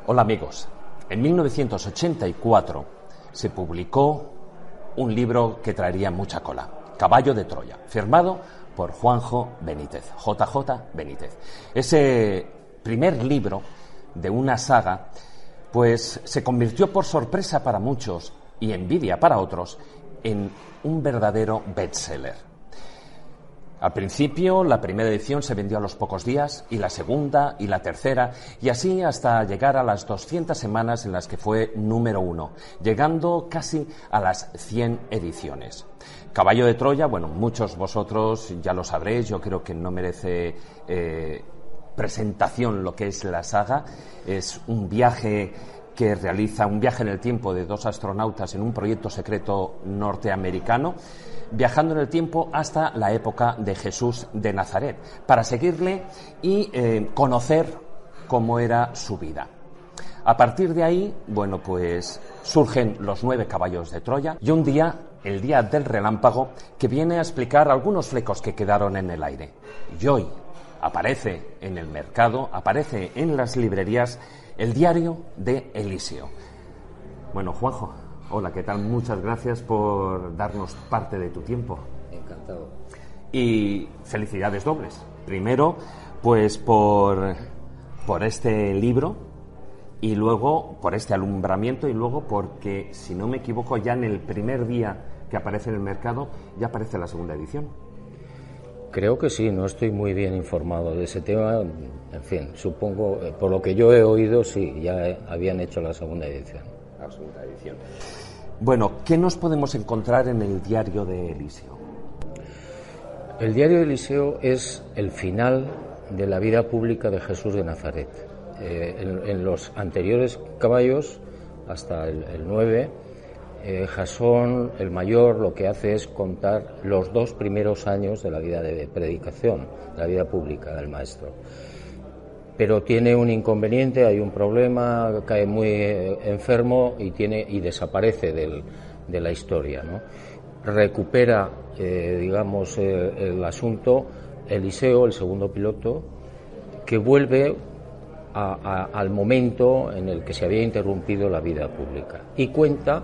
Hola amigos, en 1984 se publicó un libro que traería mucha cola, Caballo de Troya, firmado por Juanjo Benítez, JJ Benítez. Ese primer libro de una saga, pues se convirtió por sorpresa para muchos y envidia para otros en un verdadero bestseller. Al principio, la primera edición se vendió a los pocos días, y la segunda, y la tercera, y así hasta llegar a las 200 semanas en las que fue número 1, llegando casi a las 100 ediciones. Caballo de Troya, bueno, muchos vosotros ya lo sabréis, yo creo que no merece presentación lo que es la saga. Es un viaje que realiza, un viaje en el tiempo de dos astronautas en un proyecto secreto norteamericano, viajando en el tiempo hasta la época de Jesús de Nazaret, para seguirle y conocer cómo era su vida. A partir de ahí, bueno, pues surgen los 9 caballos de Troya y un día, el día del relámpago, que viene a explicar algunos flecos que quedaron en el aire. Y hoy aparece en el mercado, aparece en las librerías, el diario de Eliseo. Bueno, Juanjo, hola, ¿qué tal? Muchas gracias por darnos parte de tu tiempo. Encantado. Y felicidades dobles. Primero, pues por este libro, y luego por este alumbramiento, y luego porque, si no me equivoco, ya en el primer día que aparece en el mercado, ya aparece la segunda edición. Creo que sí, no estoy muy bien informado de ese tema. En fin, supongo, por lo que yo he oído, sí, ya habían hecho la segunda edición. La segunda edición. Bueno, ¿qué nos podemos encontrar en el diario de Eliseo? El diario de Eliseo es el final de la vida pública de Jesús de Nazaret. En los anteriores caballos, hasta el 9, Jasón, el mayor, lo que hace es contar los 2 primeros años de la vida de predicación, de la vida pública del maestro. Pero tiene un inconveniente, hay un problema, cae muy enfermo y desaparece de la historia, ¿no? Recupera, digamos, el asunto Eliseo, el segundo piloto, que vuelve al momento en el que se había interrumpido la vida pública y cuenta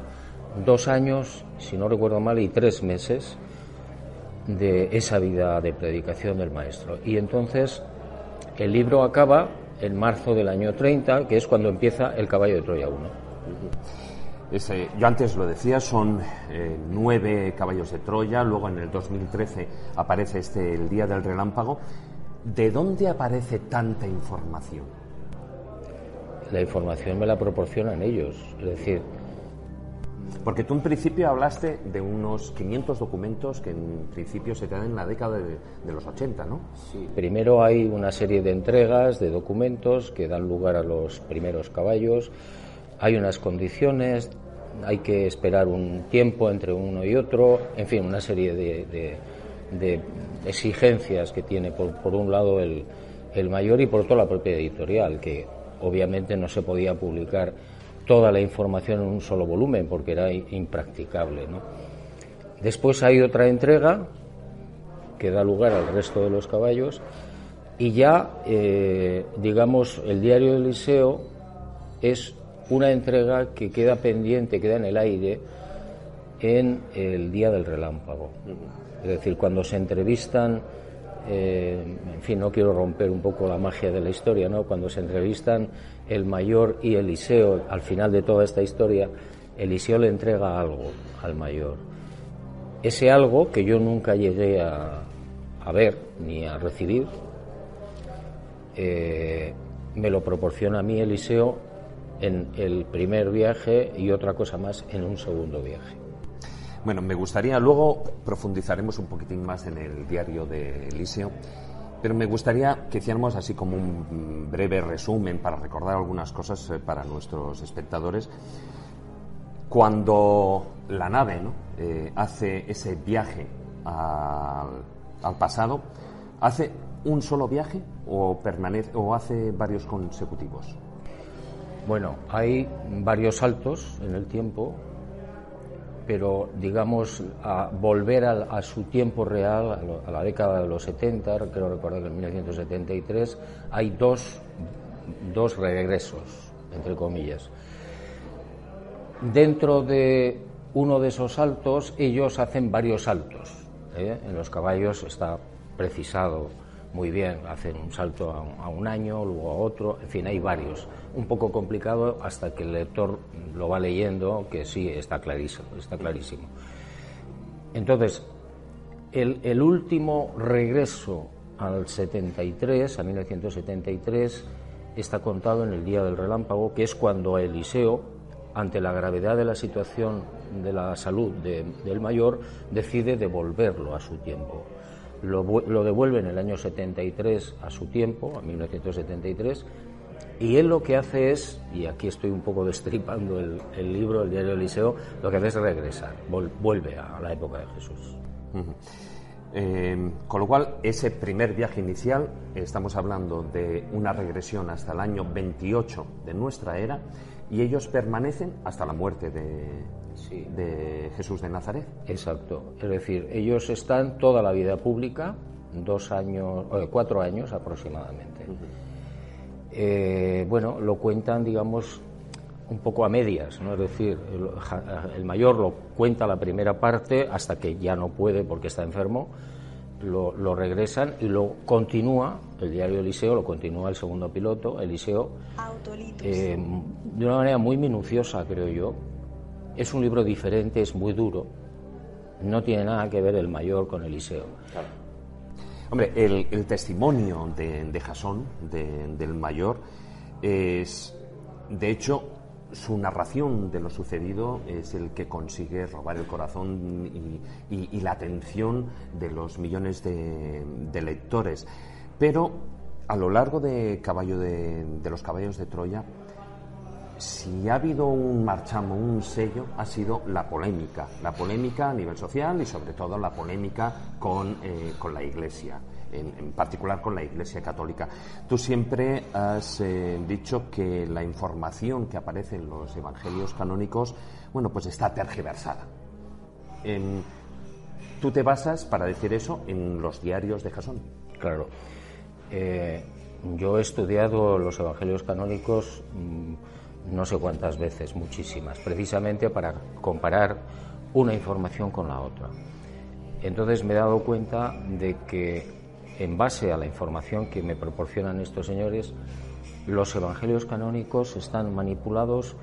2 años, si no recuerdo mal, y 3 meses de esa vida de predicación del maestro. Y entonces el libro acaba en marzo del año 30, que es cuando empieza el Caballo de Troya 1. Yo antes lo decía, son 9 caballos de Troya, luego en el 2013 aparece el Día del Relámpago. ¿De dónde aparece tanta información? La información me la proporcionan ellos, es decir... Porque tú en principio hablaste de unos 500 documentos que en principio se quedan en la década de los 80, ¿no? Sí. Primero hay una serie de entregas de documentos que dan lugar a los primeros caballos. Hay unas condiciones, hay que esperar un tiempo entre uno y otro, en fin, una serie de exigencias que tiene por un lado el mayor y por otro la propia editorial, que obviamente no se podía publicar toda la información en un solo volumen porque era impracticable, ¿no? Después hay otra entrega que da lugar al resto de los caballos y ya, digamos, el diario de Eliseo es una entrega que queda pendiente, queda en el aire en el Día del Relámpago. Es decir, cuando se entrevistan, en fin, no quiero romper un poco la magia de la historia, ¿no? Cuando se entrevistan el mayor y Eliseo, al final de toda esta historia, Eliseo le entrega algo al mayor. Ese algo que yo nunca llegué a ver ni a recibir, me lo proporciona a mí Eliseo en el primer viaje y otra cosa más en un segundo viaje. Bueno, me gustaría, luego profundizaremos un poquitín más en el diario de Eliseo, pero me gustaría que hiciéramos así como un breve resumen para recordar algunas cosas para nuestros espectadores. Cuando la nave, ¿no?, hace ese viaje al pasado, ¿hace un solo viaje o hace varios consecutivos? Bueno, hay varios saltos en el tiempo, pero digamos a volver a su tiempo real, a la década de los 70, creo recordar que en 1973, hay dos regresos. entre comillas. Dentro de uno de esos saltos, ellos hacen varios saltos. En los caballos está precisado muy bien, hacen un salto a un año, luego a otro, en fin, hay varios. Un poco complicado hasta que el lector lo va leyendo, que sí, está clarísimo, está clarísimo. Entonces, el último regreso al 73, a 1973, está contado en el Día del Relámpago, que es cuando Eliseo, ante la gravedad de la situación de la salud del mayor, decide devolverlo a su tiempo. Lo devuelve en el año 73 a su tiempo, a 1973, y él lo que hace es, y aquí estoy un poco destripando el libro, el diario de Eliseo, lo que hace es regresar, vuelve a la época de Jesús. Con lo cual, ese primer viaje inicial, estamos hablando de una regresión hasta el año 28 de nuestra era, y ellos permanecen hasta la muerte de Jesús de Nazaret. Exacto, es decir, ellos están toda la vida pública, 4 años aproximadamente. Bueno, lo cuentan, digamos, un poco a medias, ¿no? Es decir, el mayor lo cuenta la primera parte hasta que ya no puede porque está enfermo, lo regresan y lo continúa, el diario Eliseo lo continúa el segundo piloto, Eliseo, de una manera muy minuciosa, creo yo. Es un libro diferente, es muy duro, no tiene nada que ver el mayor con Eliseo. Claro. Hombre, el testimonio de Jasón, del mayor, es, de hecho, su narración de lo sucedido es el que consigue robar el corazón y la atención de los millones de lectores. Pero a lo largo de los caballos de Troya, si ha habido un marchamo, un sello, ha sido la polémica a nivel social y sobre todo la polémica con la Iglesia, en particular con la Iglesia católica. Tú siempre has dicho que la información que aparece en los evangelios canónicos, bueno, pues está tergiversada. ¿Tú te basas, para decir eso, en los diarios de Jasón? Claro. Yo he estudiado los evangelios canónicos no sé cuántas veces, muchísimas, precisamente para comparar una información con la otra. Entonces me he dado cuenta de que, en base a la información que me proporcionan estos señores, los evangelios canónicos están manipulados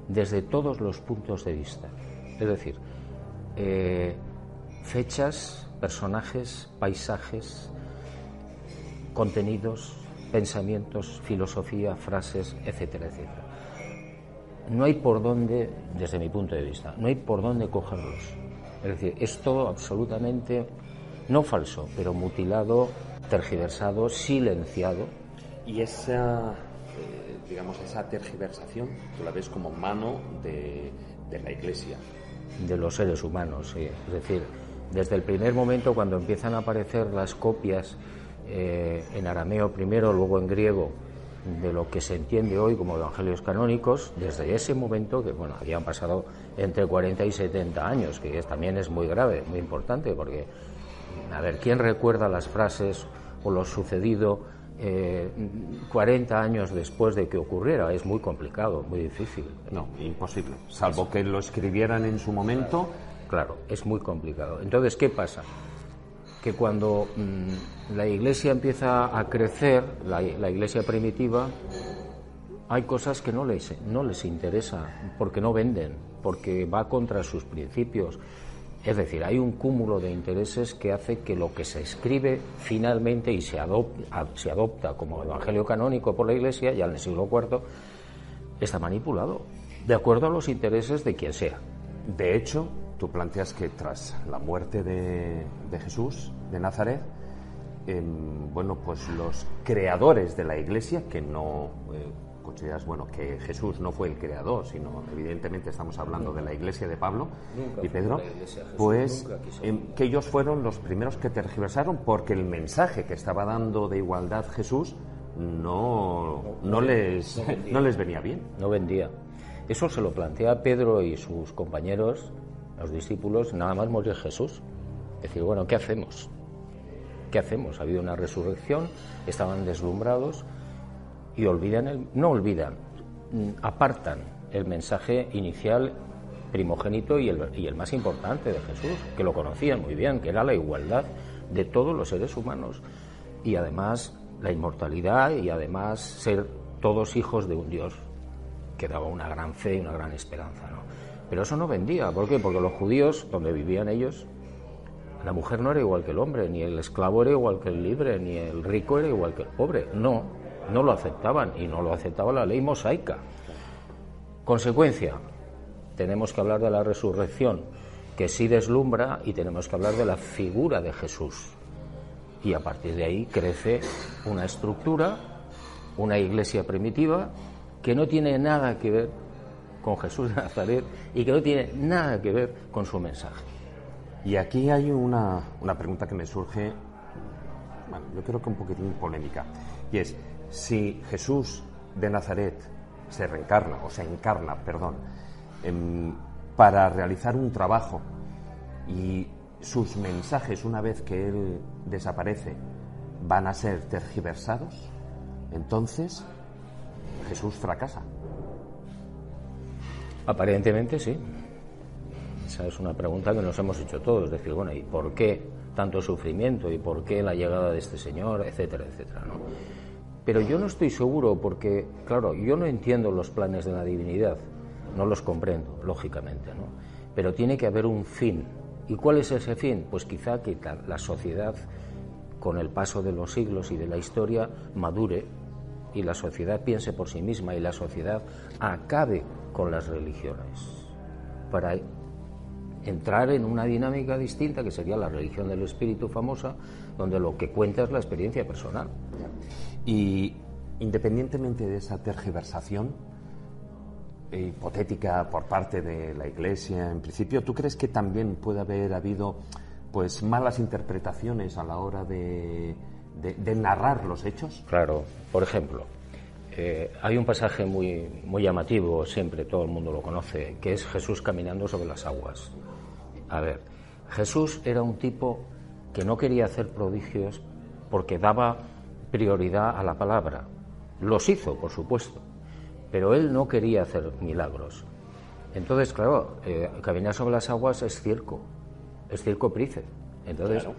desde todos los puntos de vista. Es decir, fechas, personajes, paisajes, contenidos, pensamientos, filosofía, frases, etcétera, etcétera. No hay por dónde, desde mi punto de vista, no hay por dónde cogerlos. Es decir, es todo absolutamente, no falso, pero mutilado, tergiversado, silenciado. Y esa, digamos, esa tergiversación, tú la ves como mano de la Iglesia. De los seres humanos, sí. Es decir, desde el primer momento, cuando empiezan a aparecer las copias en arameo primero, luego en griego, de lo que se entiende hoy como evangelios canónicos, desde ese momento, que bueno, habían pasado entre 40 y 70 años, que también es muy grave, muy importante, porque, a ver, ¿quién recuerda las frases o lo sucedido 40 años después de que ocurriera? Es muy complicado, muy difícil. No, imposible, salvo que lo escribieran en su momento. Claro, es muy complicado. Entonces, ¿qué pasa? Que cuando la Iglesia empieza a crecer, la Iglesia primitiva, hay cosas que no les interesa, porque no venden, porque va contra sus principios. Es decir, hay un cúmulo de intereses que hace que lo que se escribe finalmente y se adopta como evangelio canónico por la Iglesia, ya en el siglo IV, está manipulado, de acuerdo a los intereses de quien sea. De hecho, tú planteas que tras la muerte de Jesús de Nazaret, bueno, pues los creadores de la Iglesia, que no consideras, bueno, que Jesús no fue el creador, sino evidentemente estamos hablando de la Iglesia de Pablo y Pedro, pues que ellos fueron los primeros que tergiversaron, porque el mensaje que estaba dando de igualdad Jesús no les venía bien. No vendía. Eso se lo plantea Pedro y sus compañeros, los discípulos, nada más morir Jesús. Es decir, bueno, ¿qué hacemos? ¿Qué hacemos? Ha habido una resurrección, estaban deslumbrados y no olvidan, apartan el mensaje inicial, primogénito y el más importante de Jesús, que lo conocían muy bien, que era la igualdad de todos los seres humanos y además la inmortalidad y además ser todos hijos de un Dios que daba una gran fe y una gran esperanza, ¿no? Pero eso no vendía. ¿Por qué? Porque los judíos, donde vivían ellos, la mujer no era igual que el hombre, ni el esclavo era igual que el libre, ni el rico era igual que el pobre. No lo aceptaban, y no lo aceptaba la ley mosaica. Consecuencia, tenemos que hablar de la resurrección, que sí deslumbra, y tenemos que hablar de la figura de Jesús. Y a partir de ahí crece una estructura, una iglesia primitiva, que no tiene nada que ver con Jesús de Nazaret y que no tiene nada que ver con su mensaje. Y aquí hay una pregunta que me surge, bueno, yo creo que un poquitín polémica, y es, si Jesús de Nazaret se encarna, para realizar un trabajo, y sus mensajes, una vez que él desaparece, van a ser tergiversados, entonces Jesús fracasa. Aparentemente sí. Esa es una pregunta que nos hemos hecho todos, es decir, bueno, ¿y por qué tanto sufrimiento? ¿Y por qué la llegada de este señor? Etcétera, etcétera, ¿no? Pero yo no estoy seguro porque, claro, yo no entiendo los planes de la divinidad, no los comprendo, lógicamente, ¿no? Pero tiene que haber un fin. ¿Y cuál es ese fin? Pues quizá que la sociedad, con el paso de los siglos y de la historia, madure y la sociedad piense por sí misma y la sociedad acabe con las religiones para entrar en una dinámica distinta, que sería la religión del espíritu famosa, donde lo que cuenta es la experiencia personal. Y independientemente de esa tergiversación hipotética por parte de la Iglesia, en principio, ¿tú crees que también puede haber habido pues malas interpretaciones a la hora de narrar los hechos? Claro, por ejemplo, hay un pasaje muy llamativo, siempre todo el mundo lo conoce, que es Jesús caminando sobre las aguas. A ver, Jesús era un tipo que no quería hacer prodigios porque daba prioridad a la palabra. Los hizo, por supuesto, pero él no quería hacer milagros. Entonces, claro, caminar sobre las aguas es circo príce. Entonces, claro,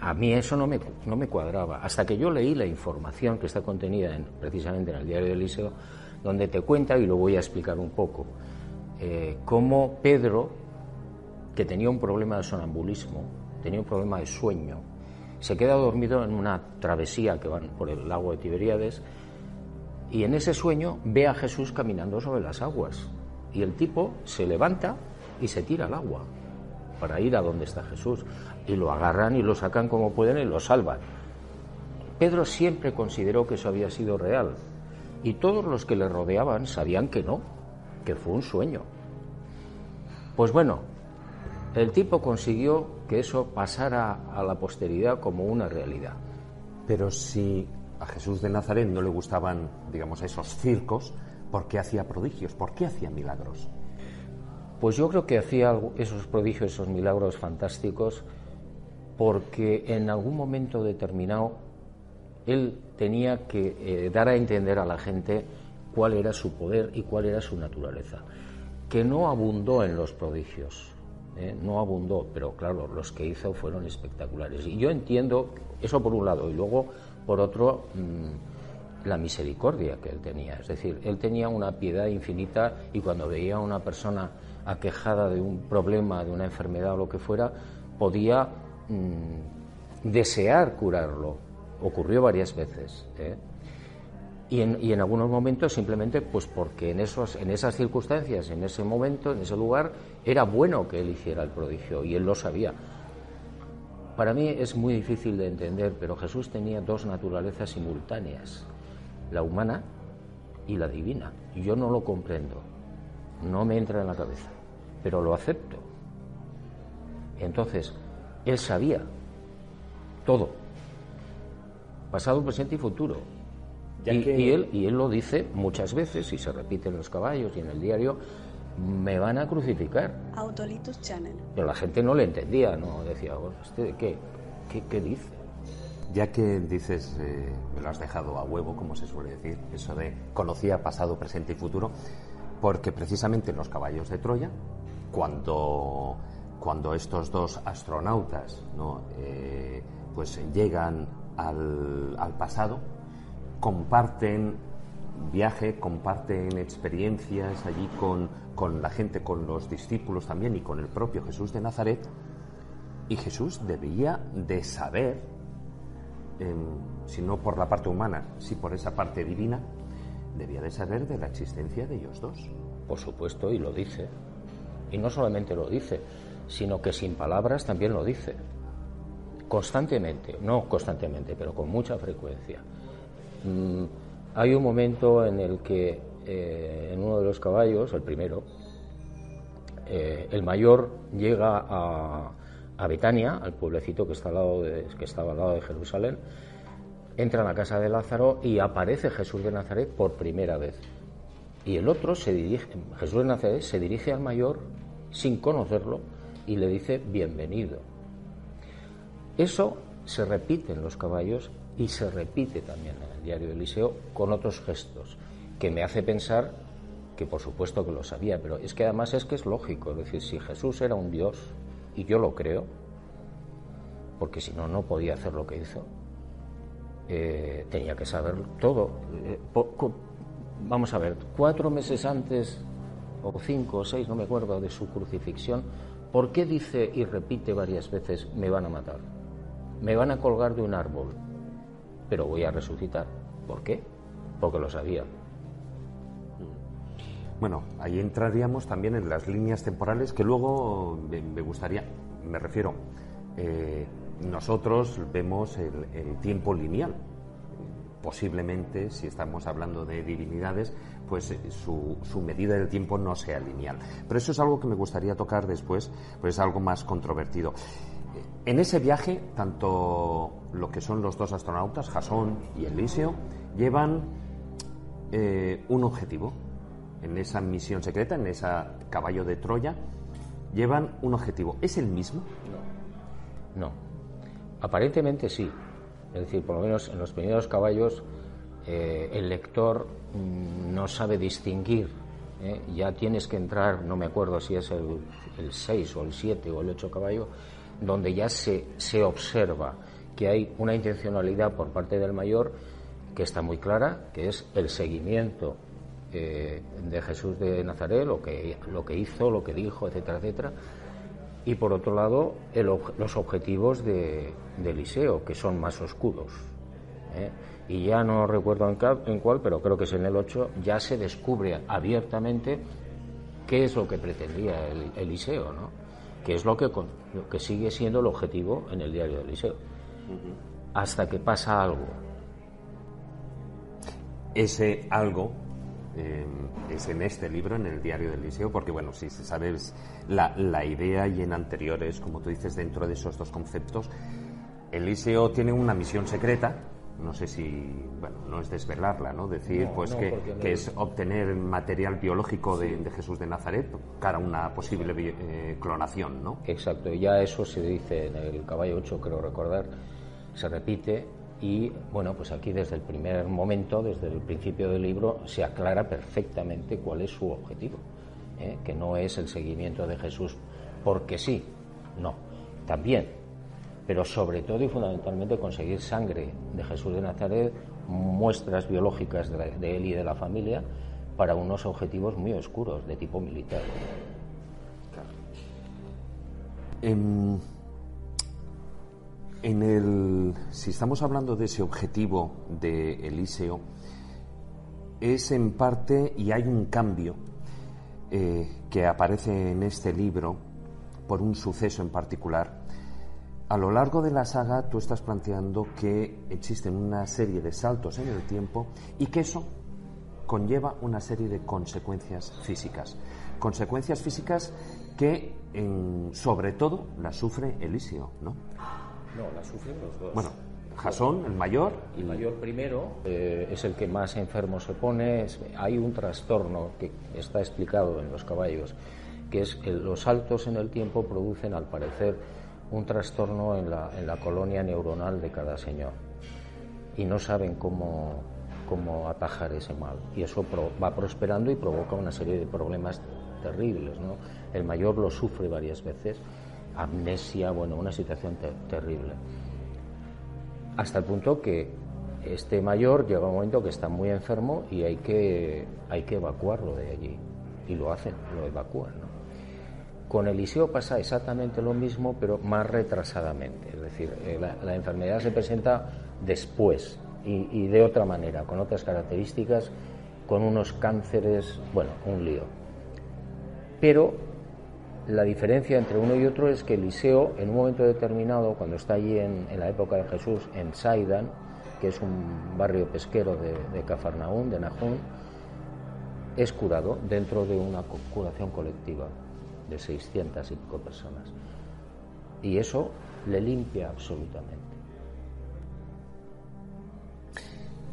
a mí eso no me cuadraba, hasta que yo leí la información que está contenida precisamente en el Diario de Eliseo, donde te cuenta, y lo voy a explicar un poco, cómo Pedro, que tenía un problema de sonambulismo, tenía un problema de sueño, se queda dormido en una travesía que van por el lago de Tiberíades, y en ese sueño ve a Jesús caminando sobre las aguas, y el tipo se levanta y se tira al agua para ir a donde está Jesús, y lo agarran y lo sacan como pueden y lo salvan. Pedro siempre consideró que eso había sido real, y todos los que le rodeaban sabían que no, que fue un sueño. Pues bueno, el tipo consiguió que eso pasara a la posteridad como una realidad. Pero si a Jesús de Nazaret no le gustaban, digamos, esos circos, ¿por qué hacía prodigios? ¿Por qué hacía milagros? Pues yo creo que hacía esos prodigios, esos milagros fantásticos, porque en algún momento determinado él tenía que dar a entender a la gente cuál era su poder y cuál era su naturaleza, que no abundó en los prodigios, no abundó, pero claro, los que hizo fueron espectaculares. Y yo entiendo eso por un lado, y luego por otro la misericordia que él tenía, es decir, él tenía una piedad infinita, y cuando veía a una persona aquejada de un problema, de una enfermedad o lo que fuera, podía desear curarlo. Ocurrió varias veces, y en algunos momentos simplemente pues porque en esas circunstancias, en ese momento, en ese lugar, era bueno que él hiciera el prodigio, y él lo sabía. Para mí es muy difícil de entender, pero Jesús tenía dos naturalezas simultáneas, la humana y la divina. Yo no lo comprendo, no me entra en la cabeza, pero lo acepto. Entonces, él sabía todo, pasado, presente y futuro. Y él lo dice muchas veces, y se repite en Los Caballos y en el diario: me van a crucificar. Autolitus Channel. Pero la gente no le entendía, no decía, bueno, ¿este de qué dice? Ya que dices, me lo has dejado a huevo, como se suele decir, eso de conocía pasado, presente y futuro, porque precisamente en los caballos de Troya, cuando estos dos astronautas, ¿no? Pues llegan al pasado, comparten viaje, comparten experiencias allí con la gente, con los discípulos también y con el propio Jesús de Nazaret, y Jesús debía de saber, si no por la parte humana, si por esa parte divina, debía de saber de la existencia de ellos dos. Por supuesto, y lo dice. Y no solamente lo dice, sino que sin palabras también lo dice. Constantemente, no constantemente, pero con mucha frecuencia. Hay un momento en el que en uno de los caballos, el primero, el mayor llega a Betania, al pueblecito que estaba al lado de Jerusalén, entra en la casa de Lázaro y aparece Jesús de Nazaret por primera vez. Y el otro Jesús de Nazaret se dirige al mayor sin conocerlo y le dice bienvenido. Eso se repite en los caballos y se repite también en el diario de Eliseo con otros gestos, que me hace pensar que por supuesto que lo sabía, pero es que además es lógico, es decir, si Jesús era un Dios, y yo lo creo, porque si no, no podía hacer lo que hizo, tenía que saber todo. Vamos a ver, 4 meses antes, o 5 o 6, no me acuerdo, de su crucifixión, ¿por qué dice y repite varias veces, me van a matar? Me van a colgar de un árbol, pero voy a resucitar. ¿Por qué? Porque lo sabía. Bueno, ahí entraríamos también en las líneas temporales que luego me gustaría, me refiero, nosotros vemos el tiempo lineal. Posiblemente, si estamos hablando de divinidades, pues su medida del tiempo no sea lineal. Pero eso es algo que me gustaría tocar después, pues es algo más controvertido. En ese viaje, tanto lo que son los dos astronautas, Jasón y Eliseo, llevan un objetivo. En esa misión secreta, en ese caballo de Troya, llevan un objetivo. ¿Es el mismo? No. Aparentemente sí. Es decir, por lo menos en los primeros caballos el lector no sabe distinguir. Ya tienes que entrar, no me acuerdo si es el 6 o el 7 o el 8 caballo, donde ya se observa que hay una intencionalidad por parte del mayor que está muy clara, que es el seguimiento de Jesús de Nazaret, lo que hizo, lo que dijo, etcétera, etcétera. Y por otro lado, los objetivos de Eliseo, que son más oscuros. Y ya no recuerdo en cuál, pero creo que es en el 8, ya se descubre abiertamente qué es lo que pretendía Eliseo, ¿no? Que es lo que sigue siendo el objetivo en el diario de Eliseo. Hasta que pasa algo. Ese algo es en este libro, en el diario de Eliseo, porque bueno, si se sabe la idea, y en anteriores, como tú dices, dentro de esos dos conceptos, Eliseo tiene una misión secreta, no sé si, bueno, no es desvelarla, ¿no? Decir, no, pues no, que es obtener material biológico de Jesús de Nazaret para una posible clonación, ¿no? Exacto, ya eso se dice en el caballo 8, creo recordar, se repite. Y bueno, pues aquí desde el primer momento, desde el principio del libro, se aclara perfectamente cuál es su objetivo, que no es el seguimiento de Jesús porque sí, no, también, pero sobre todo y fundamentalmente conseguir sangre de Jesús de Nazaret, muestras biológicas de él y de la familia, para unos objetivos muy oscuros de tipo militar. Claro. Si estamos hablando de ese objetivo de Eliseo, es en parte, y hay un cambio que aparece en este libro por un suceso en particular. A lo largo de la saga tú estás planteando que existen una serie de saltos en el tiempo y que eso conlleva una serie de consecuencias físicas que sobre todo las sufre Eliseo, ¿no? No, la sufren los dos. Bueno, Jasón, el mayor. El mayor primero es el que más enfermo se pone. Hay un trastorno que está explicado en los caballos, que es que los saltos en el tiempo producen, al parecer, un trastorno en la colonia neuronal de cada señor y no saben cómo atajar ese mal, y eso va prosperando y provoca una serie de problemas terribles, ¿no? El mayor lo sufre varias veces, amnesia, bueno, una situación terrible, hasta el punto que este mayor llega un momento que está muy enfermo y hay que evacuarlo de allí, y lo hacen, lo evacúan, ¿no? Con Eliseo pasa exactamente lo mismo, pero más retrasadamente, es decir, la enfermedad se presenta después y de otra manera, con otras características, con unos cánceres, bueno, un lío. Pero la diferencia entre uno y otro es que Eliseo, en un momento determinado, cuando está allí en la época de Jesús, en Saidan, que es un barrio pesquero de Cafarnaún, de Nahum, es curado dentro de una curación colectiva de 600 y pico personas. Y eso le limpia absolutamente.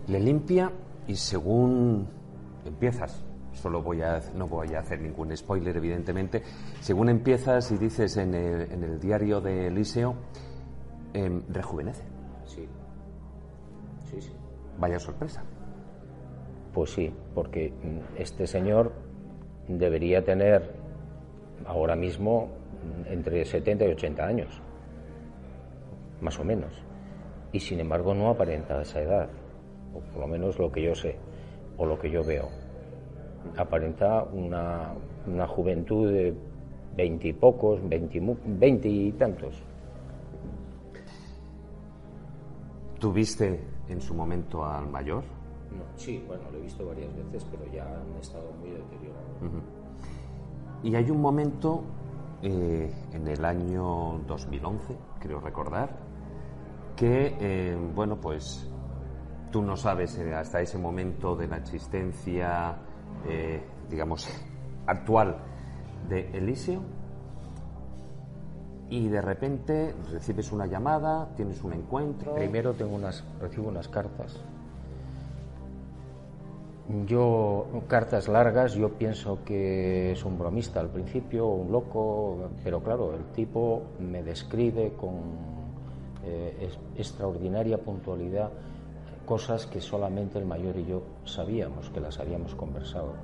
Le limpia, y según empiezas, no voy a hacer ningún spoiler, evidentemente, según empiezas y dices en el diario de Eliseo, rejuvenece. Sí. Vaya sorpresa. Pues sí, porque este señor debería tener ahora mismo entre 70 y 80 años, más o menos, y sin embargo no aparenta esa edad, o por lo menos lo que yo sé, o lo que yo veo. Aparenta una juventud de 20 y pocos, 20 y tantos. ¿Tuviste en su momento al mayor? No, sí, bueno, lo he visto varias veces, pero ya han estado muy deteriorados. Y hay un momento, en el año 2011, creo recordar, que, bueno, pues tú no sabes hasta ese momento de la existencia, digamos, actual de Eliseo, y de repente recibes una llamada, tienes un encuentro. Primero recibo unas cartas. Cartas largas, yo pienso que es un bromista al principio, un loco, pero claro, el tipo me describe con extraordinaria puntualidad cosas que solamente el mayor y yo sabíamos, que las habíamos conversado.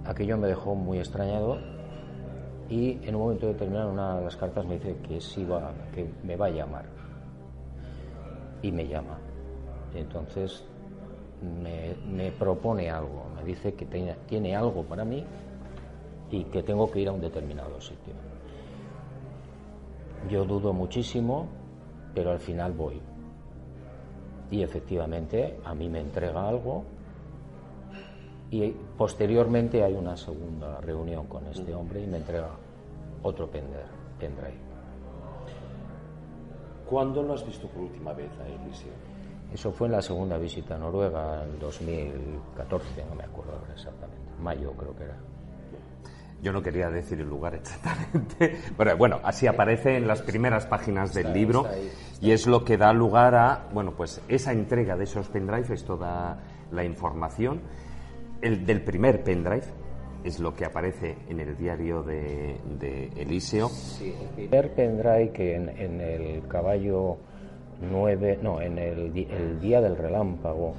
Aquello me dejó muy extrañado y en un momento determinado una de las cartas me dice que me va a llamar, y me llama. Entonces me propone algo, me dice que tiene algo para mí y que tengo que ir a un determinado sitio. Yo dudo muchísimo, pero al final voy. Y efectivamente a mí me entrega algo, y posteriormente hay una segunda reunión con este hombre y me entrega otro pendrive. ¿Cuándo lo has visto por última vez a Eliseo? Eso fue en la segunda visita a Noruega, en 2014, no me acuerdo ahora exactamente, mayo creo que era. Yo no quería decir el lugar exactamente, pero bueno, así aparece en las primeras páginas del libro, y es lo que da lugar a, bueno, pues esa entrega de esos pendrives, toda la información. El del primer pendrive es lo que aparece en el diario de Eliseo. Sí, el primer pendrive que en el caballo 9, no, en el día del relámpago,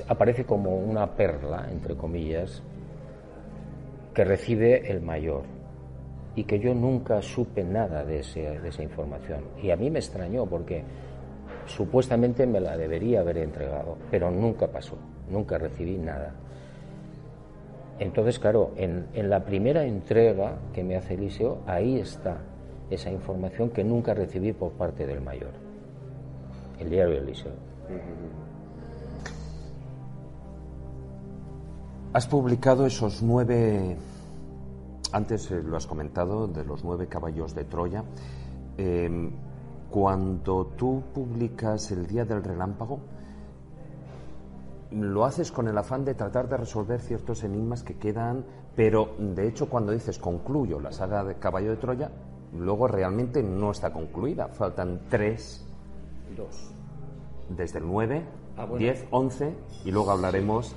aparece como una perla, entre comillas, que recibe el mayor, y que yo nunca supe nada de esa información. Y a mí me extrañó porque supuestamente me la debería haber entregado, pero nunca pasó, nunca recibí nada. Entonces, claro, en la primera entrega que me hace Eliseo, ahí está esa información que nunca recibí por parte del mayor. El diario de Eliseo. Has publicado esos 9, antes lo has comentado, de los 9 caballos de Troya. Cuando tú publicas El día del relámpago, lo haces con el afán de tratar de resolver ciertos enigmas que quedan, pero de hecho cuando dices concluyo la saga de Caballo de Troya, luego realmente no está concluida, faltan 3. desde el 9, bueno. 10, 11 y luego hablaremos,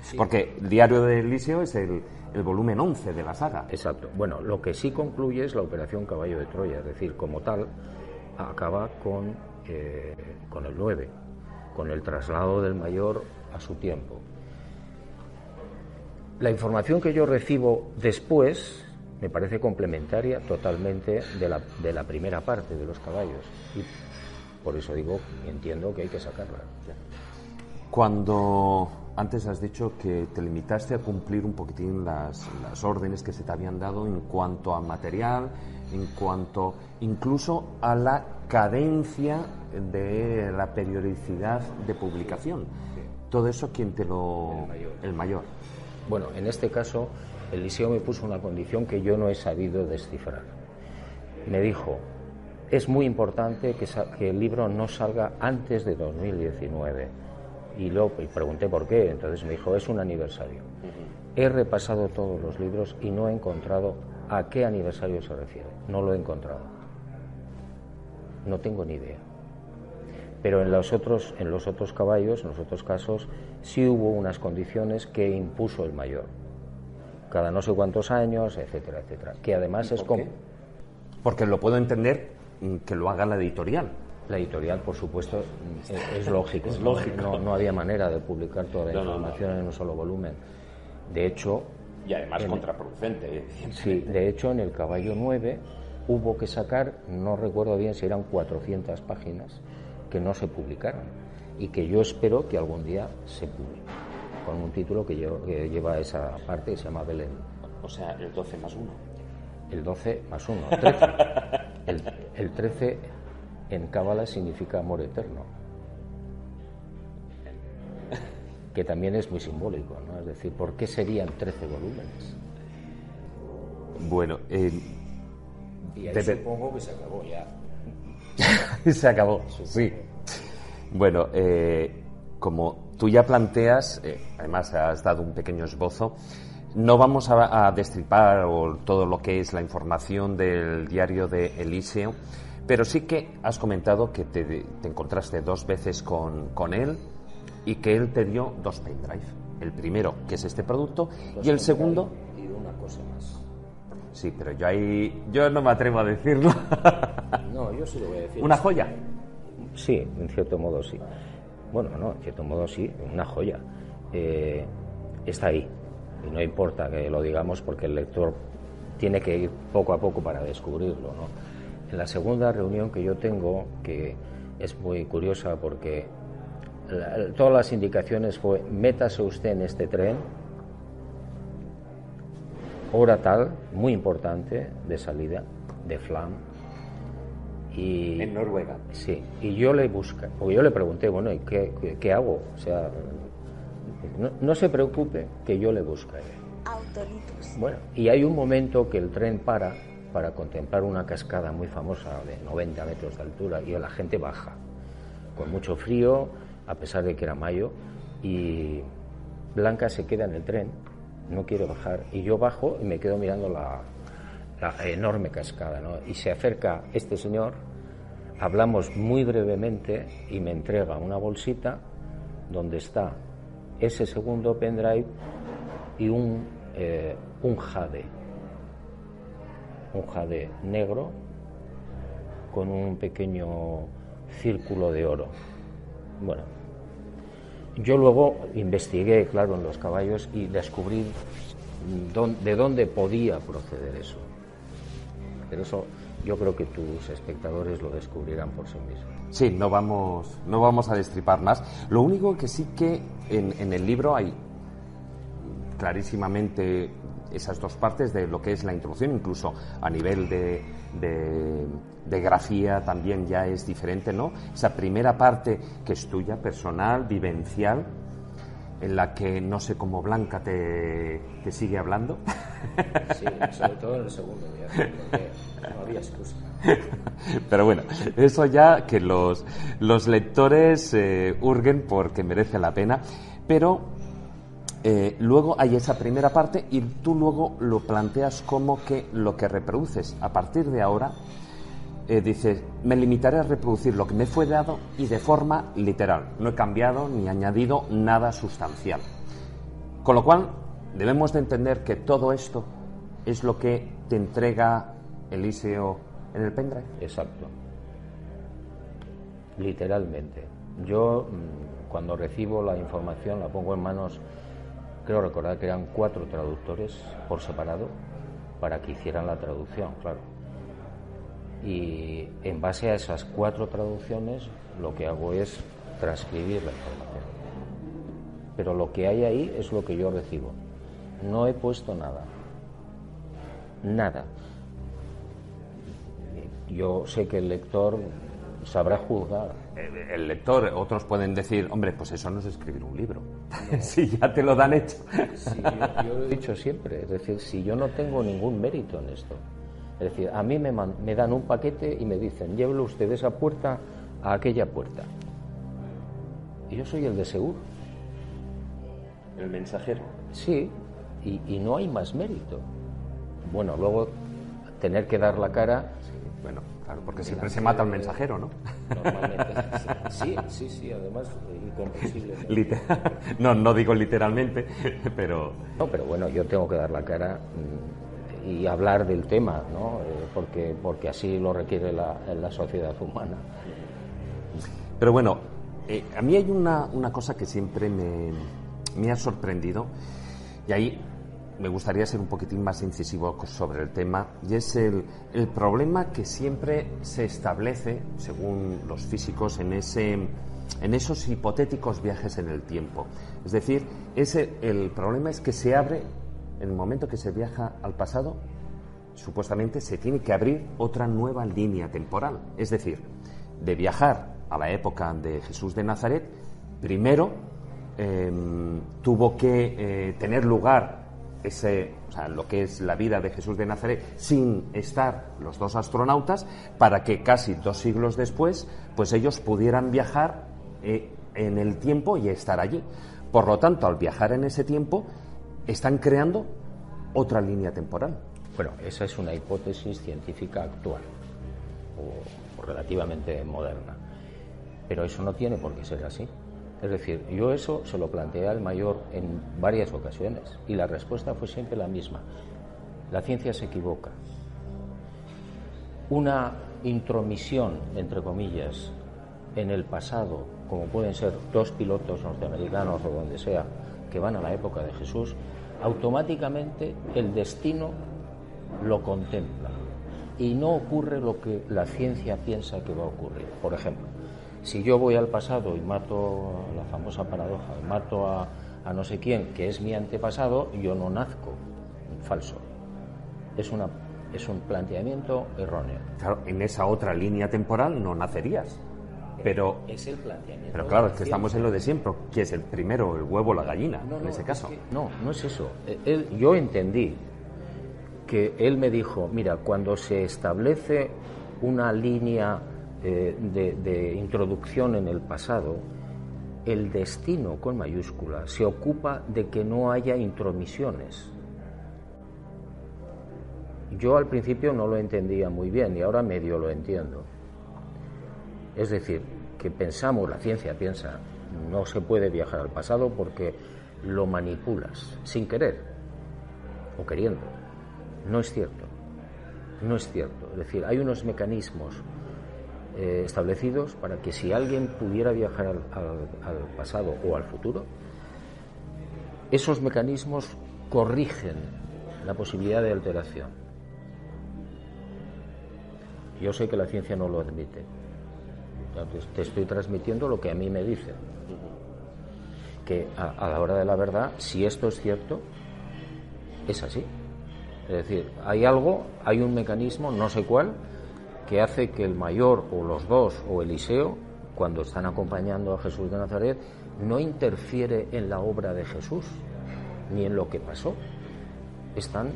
sí. porque el Diario de Eliseo es el volumen 11 de la saga. Exacto. Bueno, lo que sí concluye es la Operación Caballo de Troya, es decir, como tal, acaba con el 9, con el traslado del mayor a su tiempo. La información que yo recibo después me parece complementaria totalmente de la primera parte de los caballos, y por eso digo, entiendo que hay que sacarla. Cuando antes has dicho que te limitaste a cumplir un poquitín las órdenes que se te habían dado en cuanto a material, en cuanto incluso a la cadencia de la periodicidad de publicación. Sí. Todo eso, ¿quién te lo...? El mayor. Bueno, en este caso, Eliseo me puso una condición que yo no he sabido descifrar. Me dijo, es muy importante que el libro no salga antes de 2019. Y pregunté por qué, entonces me dijo, es un aniversario. He repasado todos los libros y no he encontrado a qué aniversario se refiere. No lo he encontrado. No tengo ni idea. Pero en los otros caballos, en los otros casos, sí hubo unas condiciones que impuso el mayor. Cada no sé cuántos años, etcétera, etcétera. Que además es como... Porque lo puedo entender que lo haga la editorial. La editorial, por supuesto, es lógico. Es lógico. No había manera de publicar toda la información en un solo volumen. De hecho... Y además contraproducente. Sí, de hecho, en el Caballo 9 hubo que sacar, no recuerdo bien si eran 400 páginas, que no se publicaron y que yo espero que algún día se publique, con un título que lleva esa parte que se llama Belén. O sea, el 12 más 1. El 12 más 1, el 13. El 13 en cábala significa amor eterno, que también es muy simbólico, ¿no? Es decir, ¿por qué serían 13 volúmenes? Bueno, y ahí supongo que se acabó ya. Se acabó, sí. Bueno, como tú ya planteas, además has dado un pequeño esbozo, no vamos a destripar todo lo que es la información del Diario de Eliseo, pero sí que has comentado que te encontraste 2 veces con él y que él te dio 2 pendrive. El primero, que es este producto, y el segundo... Y una cosa más. Sí, pero yo no me atrevo a decirlo. No, yo sí lo voy a decir. ¿Una joya? Sí, en cierto modo sí. Bueno, no, en cierto modo sí, una joya. Está ahí. Y no importa que lo digamos porque el lector tiene que ir poco a poco para descubrirlo, ¿no? En la segunda reunión que yo tengo, que es muy curiosa porque todas las indicaciones fue: métase usted en este tren, hora tal, muy importante, de salida, de Flam. Y, en Noruega. Sí, y yo le pregunté, bueno, ¿y qué hago? O sea, no se preocupe, que yo le buscaré. Autolitos. Bueno, y hay un momento que el tren para contemplar una cascada muy famosa de 90 metros de altura y la gente baja, con mucho frío, a pesar de que era mayo, y Blanca se queda en el tren, no quiere bajar, y yo bajo y me quedo mirando la enorme cascada, ¿no? Y se acerca este señor, hablamos muy brevemente y me entrega una bolsita donde está ese segundo pendrive y un jade negro con un pequeño círculo de oro. Bueno, yo luego investigué, claro, en los caballos y descubrí de dónde podía proceder eso. Pero eso yo creo que tus espectadores lo descubrirán por sí mismos. Sí, no vamos a destripar más. Lo único que sí que en el libro hay clarísimamente esas 2 partes de lo que es la introducción, incluso a nivel de grafía también ya es diferente, ¿no? Esa primera parte que es tuya, personal, vivencial, en la que no sé cómo Blanca te sigue hablando. Sí, sobre todo en el segundo día, porque no había excusa. Pero bueno, eso ya que los lectores hurguen porque merece la pena. Pero luego hay esa primera parte y tú luego lo planteas como que lo que reproduces a partir de ahora dice, me limitaré a reproducir lo que me fue dado y de forma literal. No he cambiado ni añadido nada sustancial. Con lo cual, debemos de entender que todo esto es lo que te entrega Eliseo en el pendrive. Exacto. Literalmente. Yo, cuando recibo la información, la pongo en manos, creo recordar que eran 4 traductores por separado para que hicieran la traducción, claro. Y en base a esas 4 traducciones, lo que hago es transcribir la información. Pero lo que hay ahí es lo que yo recibo. No he puesto nada. Nada. Yo sé que el lector sabrá juzgar. El lector, otros pueden decir, hombre, pues eso no es escribir un libro. No. Si ya te lo dan hecho. Sí, yo lo he dicho siempre. Es decir, si yo no tengo ningún mérito en esto. Es decir, a mí me dan un paquete y me dicen, llévelo usted de esa puerta a aquella puerta. Y yo soy el de seguro. El mensajero. Sí, y no hay más mérito. Bueno, luego tener que dar la cara. Bueno, claro, porque siempre se mata al mensajero, ¿no? Normalmente. Sí, además incomprensible. No digo literalmente, pero... No, pero bueno, yo tengo que dar la cara y hablar del tema, ¿no? Porque así lo requiere la sociedad humana. Pero bueno, a mí hay una cosa que siempre me ha sorprendido, y ahí me gustaría ser un poquitín más incisivo sobre el tema, y es el problema que siempre se establece, según los físicos, en esos hipotéticos viajes en el tiempo. Es decir, el problema es que se abre, en el momento que se viaja al pasado, supuestamente se tiene que abrir otra nueva línea temporal. Es decir, de viajar a la época de Jesús de Nazaret, primero tuvo que tener lugar lo que es la vida de Jesús de Nazaret sin estar los 2 astronautas, para que casi 2 siglos después pues ellos pudieran viajar en el tiempo y estar allí. Por lo tanto, al viajar en ese tiempo están creando otra línea temporal. Bueno, esa es una hipótesis científica actual o relativamente moderna, pero eso no tiene por qué ser así. Es decir, yo eso se lo planteé al mayor en varias ocasiones y la respuesta fue siempre la misma. La ciencia se equivoca. Una intromisión, entre comillas, en el pasado, como pueden ser 2 pilotos norteamericanos o donde sea, que van a la época de Jesús, automáticamente el destino lo contempla y no ocurre lo que la ciencia piensa que va a ocurrir. Por ejemplo, si yo voy al pasado y mato, la famosa paradoja, mato a no sé quién, que es mi antepasado, yo no nazco. Falso. Es un planteamiento erróneo. Claro, en esa otra línea temporal no nacerías. Pero es el planteamiento. Pero claro, es que estamos en lo de siempre. ¿Qué es el primero, el huevo o la gallina, en ese caso? No es eso. Yo entendí que él me dijo, mira, cuando se establece una línea de introducción en el pasado, el destino con mayúscula se ocupa de que no haya intromisiones. Yo al principio no lo entendía muy bien y ahora medio lo entiendo. Es decir, que la ciencia piensa, no se puede viajar al pasado porque lo manipulas sin querer o queriendo. No es cierto. Es decir, hay unos mecanismos establecidos para que si alguien pudiera viajar al pasado o al futuro, esos mecanismos corrigen la posibilidad de alteración. Yo sé que la ciencia no lo admite. Te estoy transmitiendo lo que a mí me dicen. Que a la hora de la verdad, si esto es cierto, es así. Es decir, hay un mecanismo, no sé cuál, que hace que el mayor o los 2 o Eliseo, cuando están acompañando a Jesús de Nazaret, no interfiere en la obra de Jesús ni en lo que pasó. Están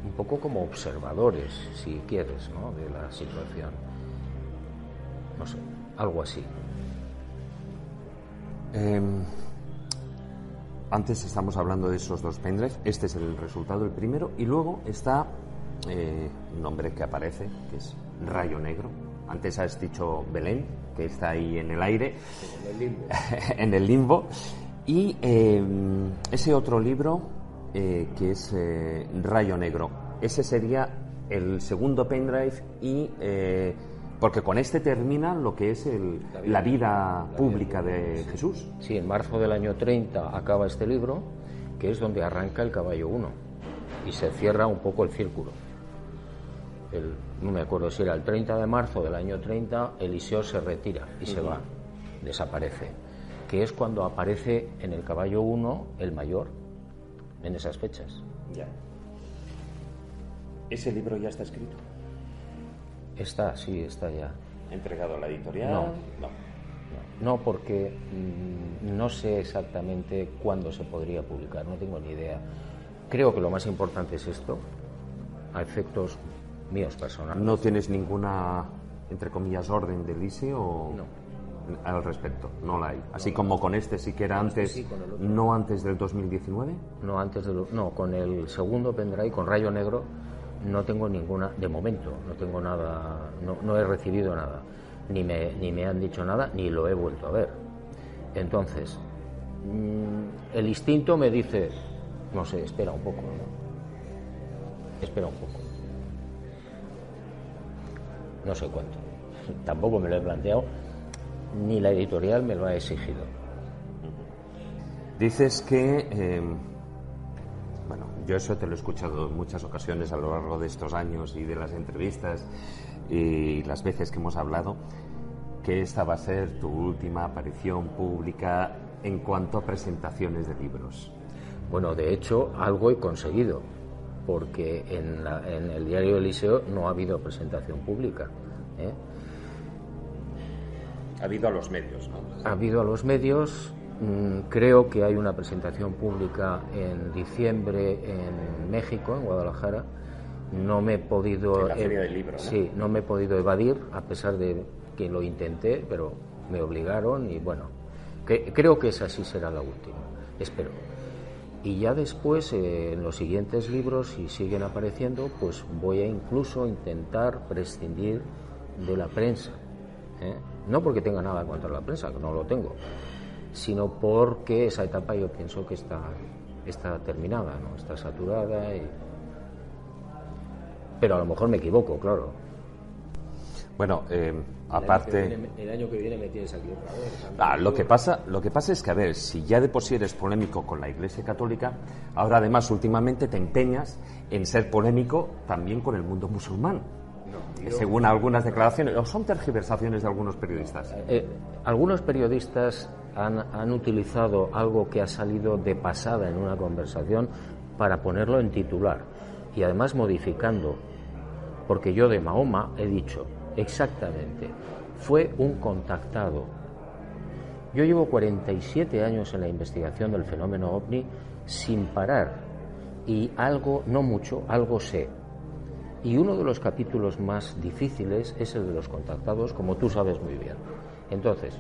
un poco como observadores, si quieres, ¿no?, de la situación. No sé, algo así. Antes estamos hablando de esos 2 pendrives. Este es el resultado, el primero, y luego está un nombre que aparece, que es Rayo Negro. Antes has dicho Belén, que está ahí en el aire, En el limbo. en el limbo. Y ese otro libro, que es Rayo Negro, ese sería el segundo pendrive y... porque con este termina lo que es la vida pública de Jesús. Sí, en marzo del año 30 acaba este libro, que es donde arranca el caballo 1, y se cierra un poco el círculo. No me acuerdo si era el 30 de marzo del año 30, Eliseo se retira y se va, desaparece, que es cuando aparece en el caballo 1 el mayor, en esas fechas. Ya. ¿Ese libro ya está escrito? Sí, está ya. ¿Entregado a la editorial? No, porque no sé exactamente cuándo se podría publicar, no tengo ni idea. Creo que lo más importante es esto, a efectos míos personales. ¿No tienes ninguna, entre comillas, orden del ISE o al respecto? No la hay. Así como con este sí que era antes, sí, con el otro. ¿no antes del 2019? No, con el segundo pendrive, con Rayo Negro, no tengo ninguna, de momento, no tengo nada, no he recibido nada, ni me han dicho nada, ni lo he vuelto a ver. Entonces, el instinto me dice, no sé, espera un poco, ¿no? Espera un poco. No sé cuánto. Tampoco me lo he planteado, ni la editorial me lo ha exigido. Dices que, bueno, yo eso te lo he escuchado en muchas ocasiones a lo largo de estos años y de las entrevistas y las veces que hemos hablado, que esta va a ser tu última aparición pública en cuanto a presentaciones de libros. Bueno, de hecho, algo he conseguido, porque en el diario Eliseo no ha habido presentación pública. Ha habido a los medios, ¿no? Ha habido a los medios, creo que hay una presentación pública en diciembre en México, en Guadalajara. No me he podido... En la Feria del Libro, ¿no? Sí, no me he podido evadir, a pesar de que lo intenté, pero me obligaron y bueno, creo que esa sí será la última, espero. Y ya después, en los siguientes libros, si siguen apareciendo, pues voy a incluso intentar prescindir de la prensa. No porque tenga nada contra la prensa, que no lo tengo, sino porque esa etapa yo pienso que está terminada, ¿no? Está saturada. Pero a lo mejor me equivoco, claro. Bueno, aparte... El año que viene me tienes aquí otra vez. Lo que pasa es que, a ver, si ya de por sí eres polémico con la Iglesia Católica, ahora además últimamente te empeñas en ser polémico también con el mundo musulmán, según algunas declaraciones, o son tergiversaciones de algunos periodistas. Algunos periodistas han utilizado algo que ha salido de pasada en una conversación para ponerlo en titular y además modificando, porque yo de Mahoma he dicho exactamente, fue un contactado. Yo llevo 47 años en la investigación del fenómeno OVNI sin parar y algo, no mucho, algo sé. Y uno de los capítulos más difíciles es el de los contactados, como tú sabes muy bien. Entonces,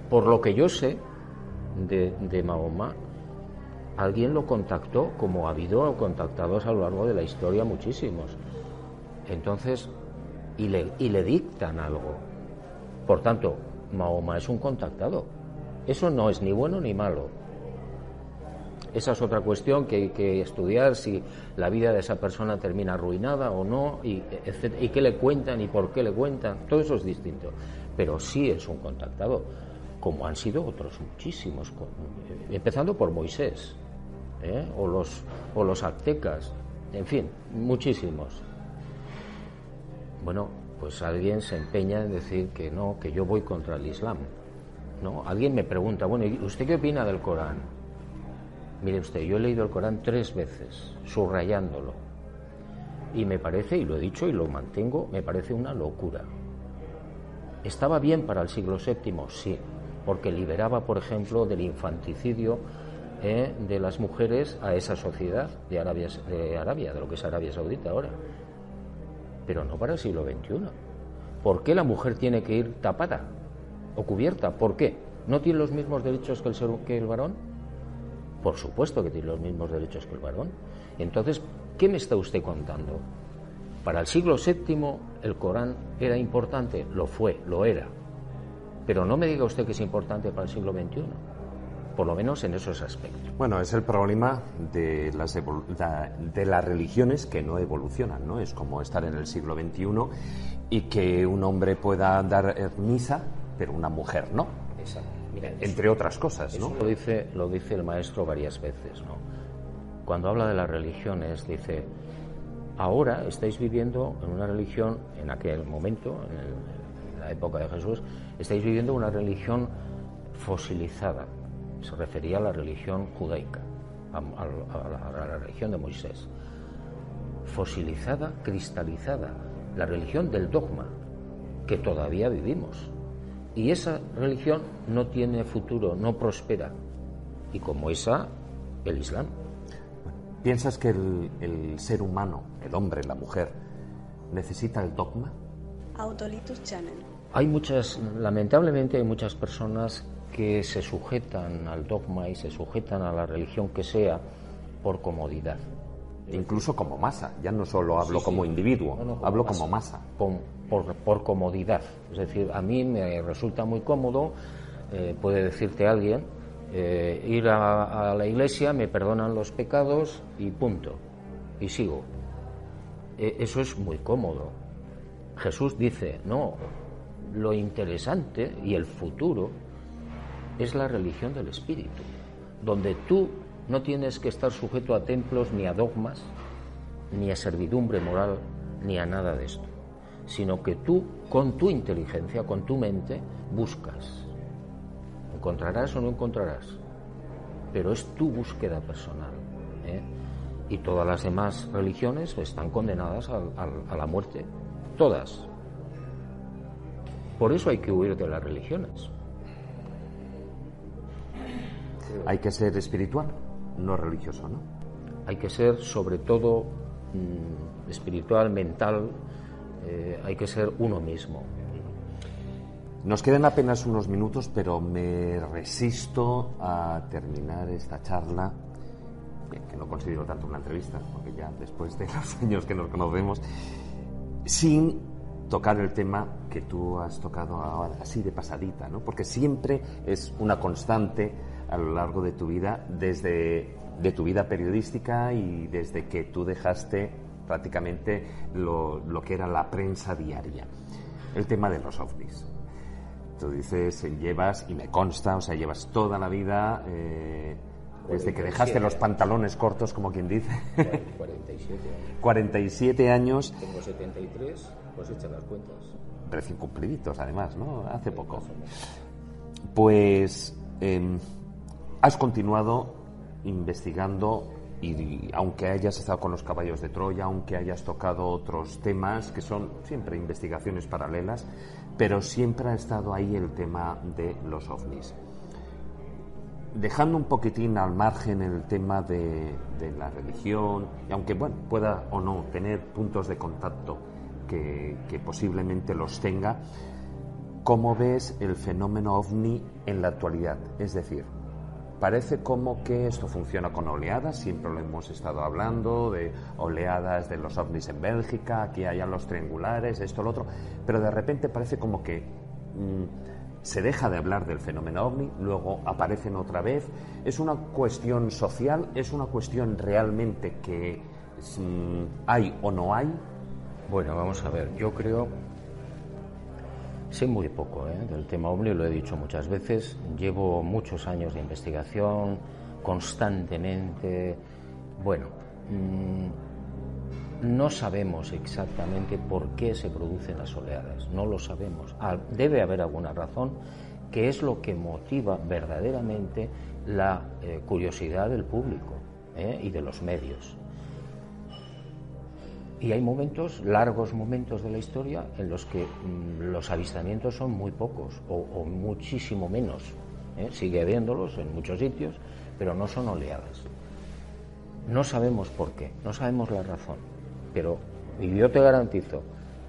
por lo que yo sé de Mahoma, alguien lo contactó, como ha habido contactados a lo largo de la historia muchísimos. Entonces, y le dictan algo. Por tanto, Mahoma es un contactado. Eso no es ni bueno ni malo. Esa es otra cuestión que hay que estudiar, si la vida de esa persona termina arruinada o no, y qué le cuentan y por qué le cuentan. Todo eso es distinto. Pero sí es un contactado, como han sido otros muchísimos, empezando por Moisés, o los aztecas, en fin, muchísimos. Bueno, pues alguien se empeña en decir que no, que yo voy contra el Islam, ¿no? Alguien me pregunta, bueno, ¿y usted qué opina del Corán? Mire usted, yo he leído el Corán 3 veces, subrayándolo, y me parece, y lo he dicho y lo mantengo, me parece una locura. ¿Estaba bien para el siglo VII? Sí, porque liberaba, por ejemplo, del infanticidio de las mujeres a esa sociedad de Arabia, de lo que es Arabia Saudita ahora. Pero no para el siglo XXI. ¿Por qué la mujer tiene que ir tapada o cubierta? ¿Por qué? ¿No tiene los mismos derechos que el varón? Por supuesto que tiene los mismos derechos que el varón. Entonces, ¿qué me está usted contando? Para el siglo VII el Corán era importante, lo fue, lo era. Pero no me diga usted que es importante para el siglo XXI, por lo menos en esos aspectos. Bueno, es el problema de las religiones que no evolucionan, ¿no? Es como estar en el siglo XXI y que un hombre pueda dar misa, pero una mujer no. Exacto. Mira, entre otras cosas, ¿no? Eso lo dice el maestro varias veces, ¿no? Cuando habla de las religiones, dice: ahora estáis viviendo en una religión, en aquel momento, en la época de Jesús, estáis viviendo una religión fosilizada. Se refería a la religión judaica, a la religión de Moisés. Fosilizada, cristalizada, la religión del dogma, que todavía vivimos. Y esa religión no tiene futuro, no prospera. Y como esa, el Islam. ¿Piensas que el ser humano, el hombre, la mujer, necesita el dogma? Autolitus Channel. Lamentablemente hay muchas personas que se sujetan al dogma y se sujetan a la religión que sea por comodidad. Incluso como masa, ya no solo hablo como individuo, hablo como masa. Por comodidad. Es decir, a mí me resulta muy cómodo, puede decirte alguien, ir a la iglesia, me perdonan los pecados y punto, y sigo. Eso es muy cómodo. Jesús dice, no, lo interesante y el futuro es la religión del espíritu, donde tú no tienes que estar sujeto a templos, ni a dogmas, ni a servidumbre moral, ni a nada de esto, sino que tú, con tu inteligencia, con tu mente, buscas. Encontrarás o no encontrarás, pero es tu búsqueda personal, ¿eh? Y todas las demás religiones están condenadas a la muerte, todas. Por eso hay que huir de las religiones. Hay que ser espiritual, no religioso, ¿no? Hay que ser, sobre todo, espiritual, mental, hay que ser uno mismo. Nos quedan apenas unos minutos, pero me resisto a terminar esta charla, que no considero tanto una entrevista, porque ya después de los años que nos conocemos, sin tocar el tema que tú has tocado ahora, así de pasadita, ¿no? Porque siempre es una constante a lo largo de tu vida, desde de tu vida periodística y desde que tú dejaste prácticamente lo que era la prensa diaria. El tema de los ovnis. Tú dices, llevas, y me consta, o sea, llevas toda la vida, desde que dejaste los pantalones cortos, como quien dice. 47 años. 47 años. Tengo 73, pues echa las cuentas. Recién cumpliditos, además, ¿no? Hace poco. Pues has continuado investigando y aunque hayas estado con los caballos de Troya, aunque hayas tocado otros temas que son siempre investigaciones paralelas, pero siempre ha estado ahí el tema de los ovnis. Dejando un poquitín al margen el tema de la religión, y aunque bueno, pueda o no tener puntos de contacto que posiblemente los tenga, ¿cómo ves el fenómeno ovni en la actualidad? Es decir, parece como que esto funciona con oleadas, siempre lo hemos estado hablando, de oleadas de los ovnis en Bélgica, aquí hay los triangulares, esto, lo otro, pero de repente parece como que se deja de hablar del fenómeno ovni, luego aparecen otra vez. ¿Es una cuestión social? ¿Es una cuestión realmente que hay o no hay? Bueno, vamos a ver, yo creo... Sé muy poco del tema ovni, lo he dicho muchas veces. Llevo muchos años de investigación, constantemente. Bueno, no sabemos exactamente por qué se producen las oleadas, no lo sabemos. Debe haber alguna razón, que es lo que motiva verdaderamente la curiosidad del público y de los medios. Y hay momentos, largos momentos de la historia, en los que los avistamientos son muy pocos o muchísimo menos. Sigue habiéndolos en muchos sitios, pero no son oleadas. No sabemos por qué, no sabemos la razón, pero yo te garantizo,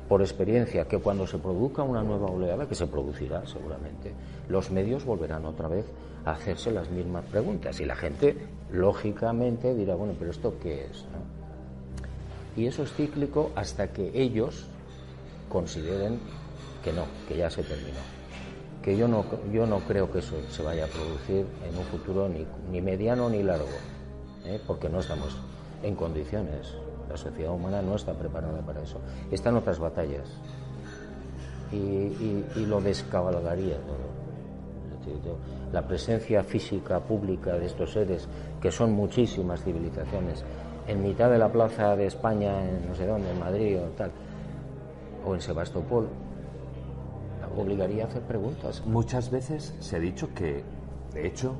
por experiencia, que cuando se produzca una nueva oleada, que se producirá seguramente, los medios volverán otra vez a hacerse las mismas preguntas y la gente, lógicamente, dirá, bueno, pero ¿esto qué es?, ¿no? Y eso es cíclico hasta que ellos consideren que no, que ya se terminó. Que yo no creo que eso se vaya a producir en un futuro ni mediano ni largo, porque no estamos en condiciones. La sociedad humana no está preparada para eso. Están otras batallas y lo descabalgaría todo. Es decir, la presencia física pública de estos seres, que son muchísimas civilizaciones, en mitad de la plaza de España, en no sé dónde, en Madrid o tal, o en Sebastopol, obligaría a hacer preguntas. Muchas veces se ha dicho que, de hecho,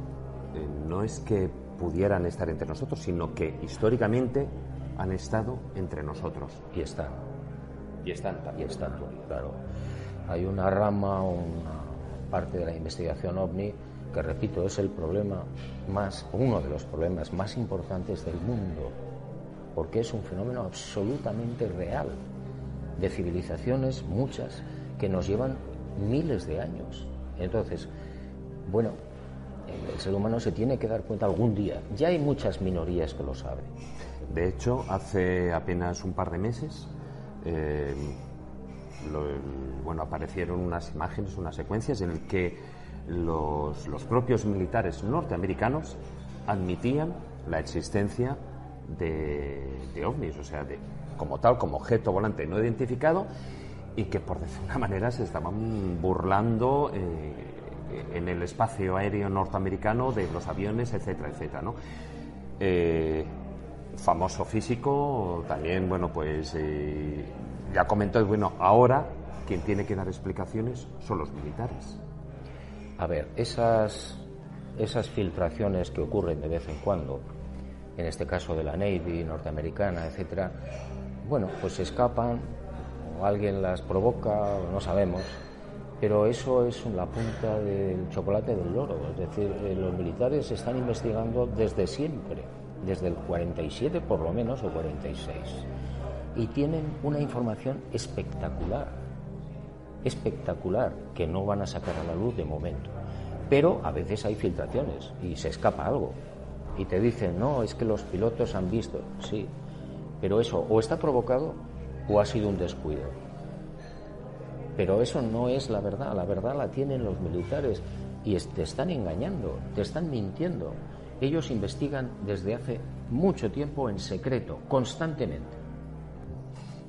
no es que pudieran estar entre nosotros, sino que históricamente han estado entre nosotros. Y están. Y están también. Y están, claro. Hay una rama, una parte de la investigación OVNI que, repito, es el problema uno de los problemas más importantes del mundo, porque es un fenómeno absolutamente real, de civilizaciones, muchas, que nos llevan miles de años. Entonces, bueno, el ser humano se tiene que dar cuenta algún día. Ya hay muchas minorías que lo saben. De hecho, hace apenas un par de meses aparecieron unas imágenes, unas secuencias en las que los propios militares norteamericanos admitían la existencia de ovnis, o sea, como tal, como objeto volante no identificado, y que por decir una manera se estaban burlando en el espacio aéreo norteamericano de los aviones, etcétera, etcétera, ¿no? Famoso físico también, ya comentó, ahora quien tiene que dar explicaciones son los militares. A ver, esas filtraciones que ocurren de vez en cuando, en este caso de la Navy norteamericana, etcétera, pues se escapan, o alguien las provoca, no sabemos, pero eso es la punta del chocolate del loro. Es decir, los militares están investigando desde siempre, desde el 47 por lo menos, o 46, y tienen una información espectacular, que no van a sacar a la luz de momento. Pero a veces hay filtraciones y se escapa algo y te dicen, no, es que los pilotos han visto. Sí, pero eso o está provocado o ha sido un descuido. Pero eso no es la verdad la tienen los militares y te están engañando, te están mintiendo. Ellos investigan desde hace mucho tiempo en secreto, constantemente.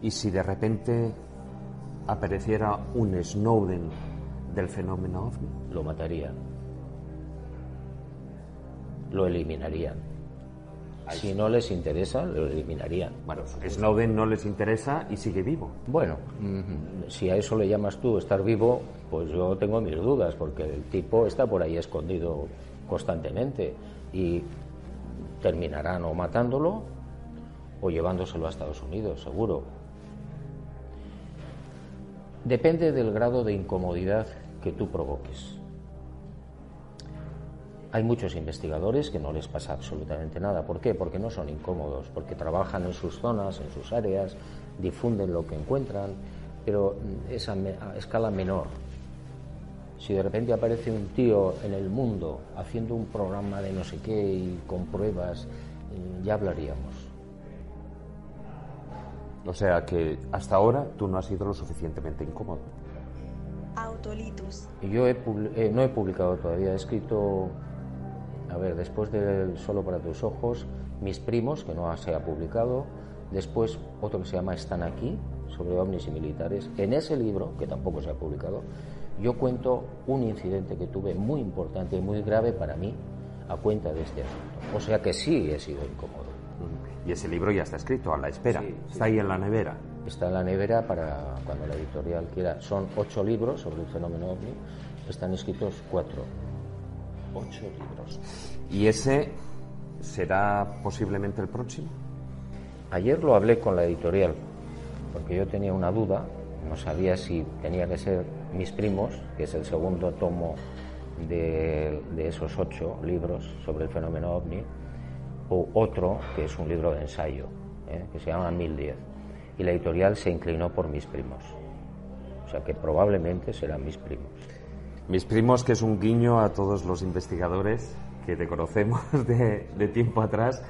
¿Y si de repente apareciera un Snowden del fenómeno OVNI? Lo matarían. Lo eliminarían. Si no les interesa, lo eliminarían. Bueno, Snowden no les interesa y sigue vivo. Bueno, si a eso le llamas tú estar vivo, pues yo tengo mis dudas, porque el tipo está por ahí escondido constantemente y terminarán o matándolo o llevándoselo a Estados Unidos, seguro. Depende del grado de incomodidad que tú provoques. Hay muchos investigadores que no les pasa absolutamente nada. ¿Por qué? Porque no son incómodos, porque trabajan en sus zonas, en sus áreas, difunden lo que encuentran, pero es a escala menor. Si de repente aparece un tío en el mundo haciendo un programa de no sé qué y con pruebas, ya hablaríamos. O sea que hasta ahora tú no has sido lo suficientemente incómodo. Autolitus. Yo no he publicado todavía, he escrito, después de Solo para tus ojos, Mis primos, que no se ha publicado, después otro que se llama Están aquí, sobre ovnis y militares. En ese libro, que tampoco se ha publicado, yo cuento un incidente que tuve muy importante y muy grave para mí a cuenta de este asunto. O sea que sí he sido incómodo. Y ese libro ya está escrito, a la espera. Sí, está ahí en la nevera. Está en la nevera para cuando la editorial quiera. Son 8 libros sobre el fenómeno OVNI. Están escritos 4. 8 libros. ¿Y ese será posiblemente el próximo? Ayer lo hablé con la editorial, porque yo tenía una duda. No sabía si tenía que ser Mis primos, que es el segundo tomo de esos 8 libros sobre el fenómeno OVNI, o otro, que es un libro de ensayo, que se llama 1010. Y la editorial se inclinó por Mis primos. O sea que probablemente serán Mis primos. Mis primos, que es un guiño a todos los investigadores que te conocemos de tiempo atrás,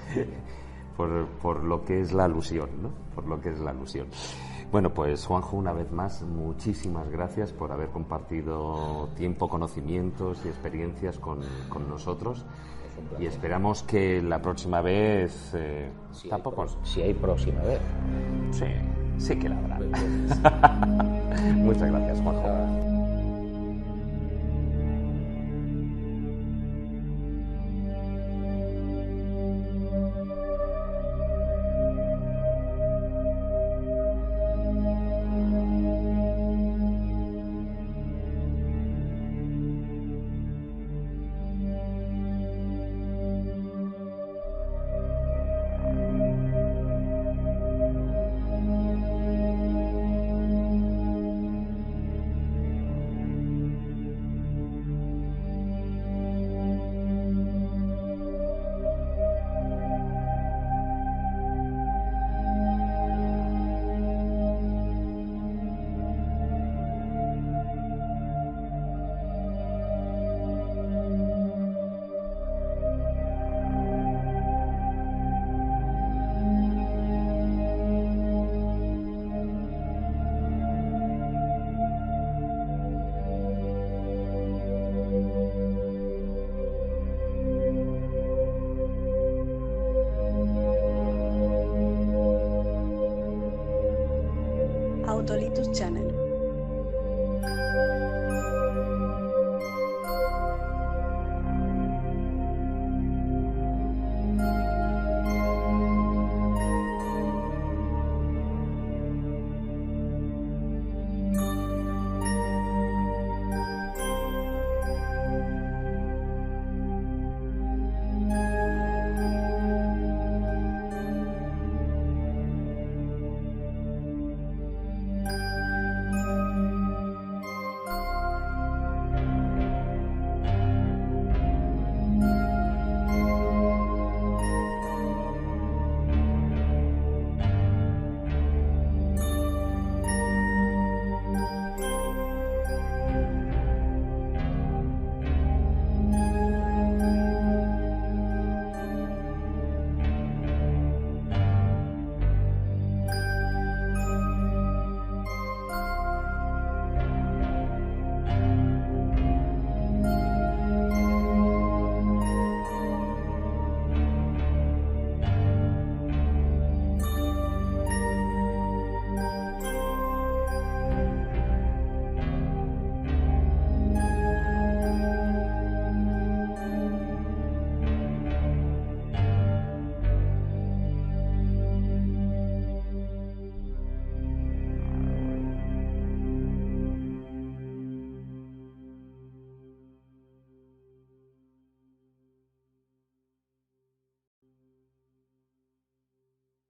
por lo que es la alusión, ¿no? Por lo que es la alusión. Bueno, pues Juanjo, una vez más, muchísimas gracias por haber compartido tiempo, conocimientos y experiencias con nosotros. Y esperamos que la próxima vez si hay próxima vez. Sí que la habrá. Muchas gracias, Juanjo.